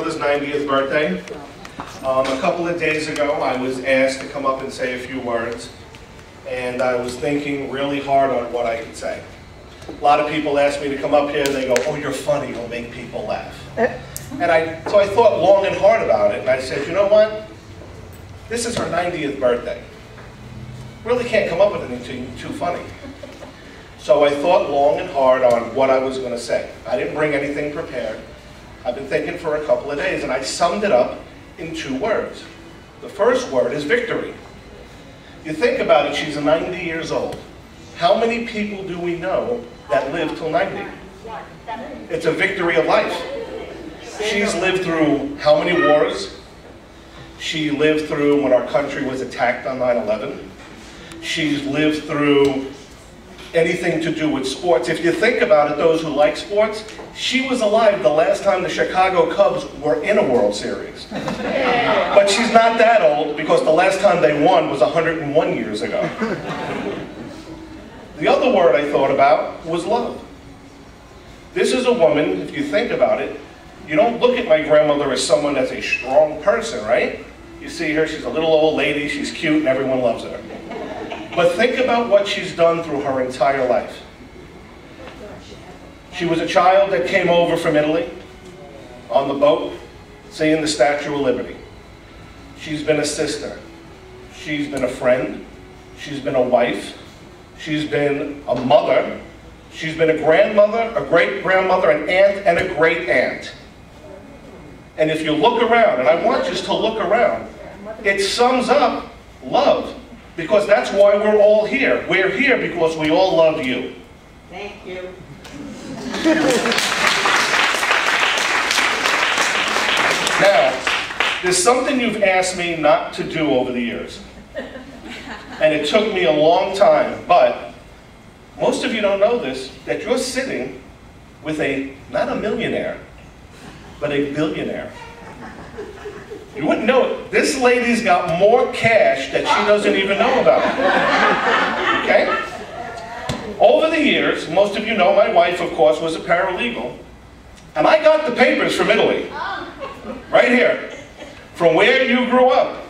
brother's 90th birthday. A couple of days ago, I was asked to come up and say a few words, and I was thinking really hard on what I could say. A lot of people ask me to come up here, and they go, "Oh, you're funny, you'll make people laugh." So I thought long and hard about it, and I said, you know what? This is her 90th birthday. Really can't come up with anything too funny. So I thought long and hard on what I was going to say. I didn't bring anything prepared. I've been thinking for a couple of days, and I summed it up in 2 words. The first word is victory. You think about it, she's 90 years old. How many people do we know that live till 90? It's a victory of life. She's lived through how many wars? She lived through when our country was attacked on 9/11. She's lived through anything to do with sports. If you think about it, those who like sports, she was alive the last time the Chicago Cubs were in a World Series. But she's not that old because the last time they won was 101 years ago. The other word I thought about was love. This is a woman, if you think about it, you don't look at my grandmother as someone that's a strong person, right? You see her, she's a little old lady, she's cute, and everyone loves her. But think about what she's done through her entire life. She was a child that came over from Italy on the boat, seeing the Statue of Liberty. She's been a sister. She's been a friend. She's been a wife. She's been a mother. She's been a grandmother, a great-grandmother, an aunt, and a great-aunt. And if you look around, and I want you to look around, it sums up love. Because that's why we're all here. We're here because we all love you. Thank you. Now, there's something you've asked me not to do over the years. And it took me a long time, but most of you don't know this, that you're sitting with not a millionaire, but a billionaire. You wouldn't know it. This lady's got more cash that she doesn't even know about. Okay? Over the years, most of you know my wife, of course, was a paralegal. And I got the papers from Italy. Right here. From where you grew up.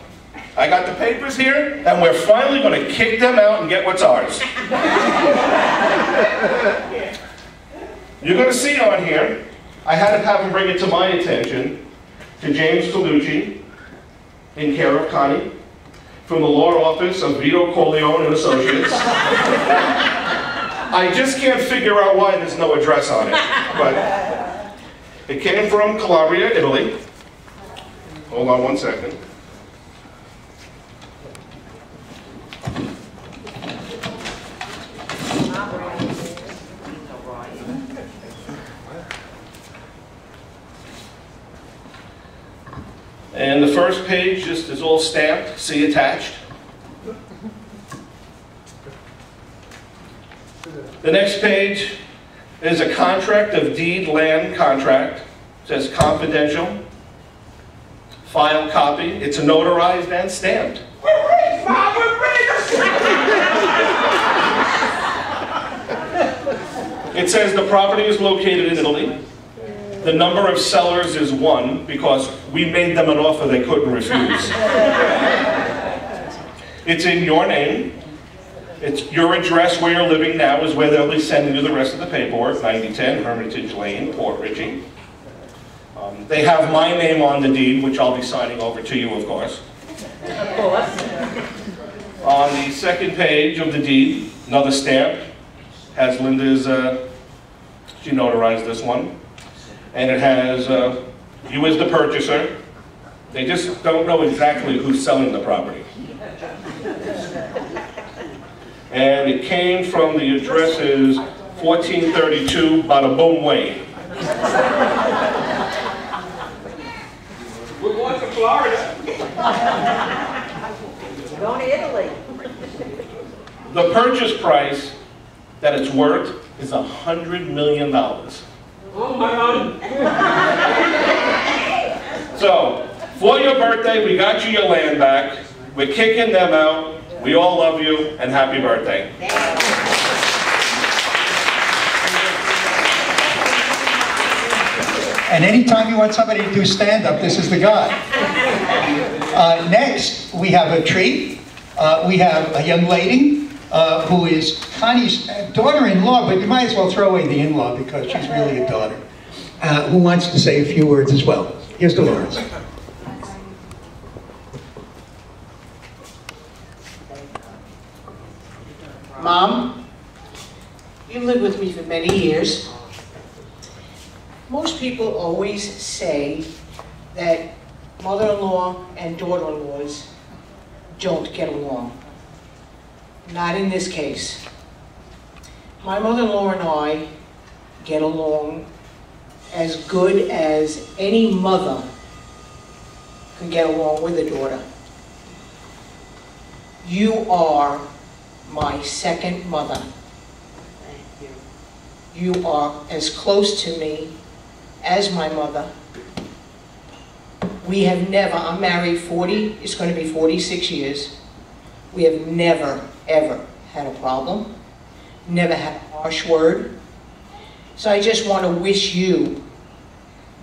I got the papers here, and we're finally going to kick them out and get what's ours. You're going to see on here, I had to have him bring it to my attention, to James Colucci, in care of Connie, from the law office of Vito Corleone and Associates. I just can't figure out why there's no address on it, but it came from Calabria, Italy. Hold on one second. And the first page just is all stamped, see attached. The next page is a contract of deed land contract. It says confidential. File copy. It's notarized and stamped. It says the property is located in Italy. The number of sellers is 1 because we made them an offer they couldn't refuse. It's in your name. It's your address where you're living now is where they'll be sending you the rest of the paperwork, 9010 Hermitage Lane, Port Richey. They have my name on the deed, which I'll be signing over to you, of course. Of course. On the second page of the deed, another stamp, has Linda's, she notarized this one. And it has you as the purchaser. They just don't know exactly who's selling the property. And it came from the addresses 1432 Bada Boom Way. We're going to Florida. We're going to Italy. The purchase price that it's worth is $100 million. Oh my God. So, for your birthday, we got you your land back. We're kicking them out. We all love you, and happy birthday. And anytime you want somebody to do stand-up, this is the guy. Next, we have a treat. We have a young lady who is Connie's daughter-in-law, but you might as well throw away the in-law because she's really a daughter, who wants to say a few words as well. Here's Dolores. Mom, you lived with me for many years. Most people always say that mother-in-law and daughter-in-laws don't get along. Not in this case. My mother-in-law and I get along as good as any mother can get along with a daughter. You are my second mother. Thank you. You are as close to me as my mother. We have never, I'm married 40, it's going to be 46 years. We have never, ever had a problem. Never had a harsh word. So I just want to wish you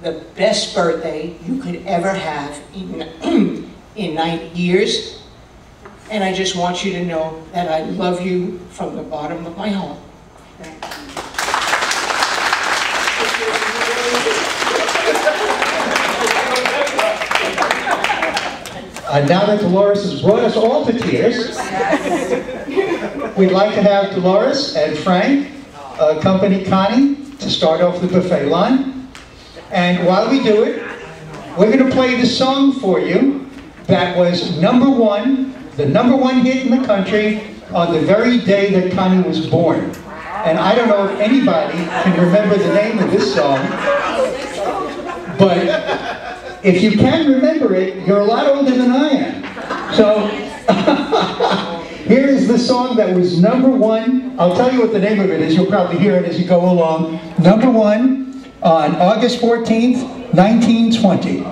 the best birthday you could ever have in 90 years. And I just want you to know that I love you from the bottom of my heart. Thank you. Now that Dolores has brought us all to tears, we'd like to have Dolores and Frank accompany Connie to start off the buffet line. And while we do it, we're going to play the song for you that was number one, the number one hit in the country on the very day that Connie was born. And I don't know if anybody can remember the name of this song, but if you can remember it, you're a lot older than I am. So, here is the song that was number one. I'll tell you what the name of it is. You'll probably hear it as you go along. Number one on August 14th, 1920.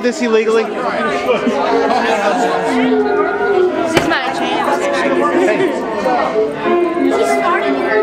This illegally? This is my chance. He started here.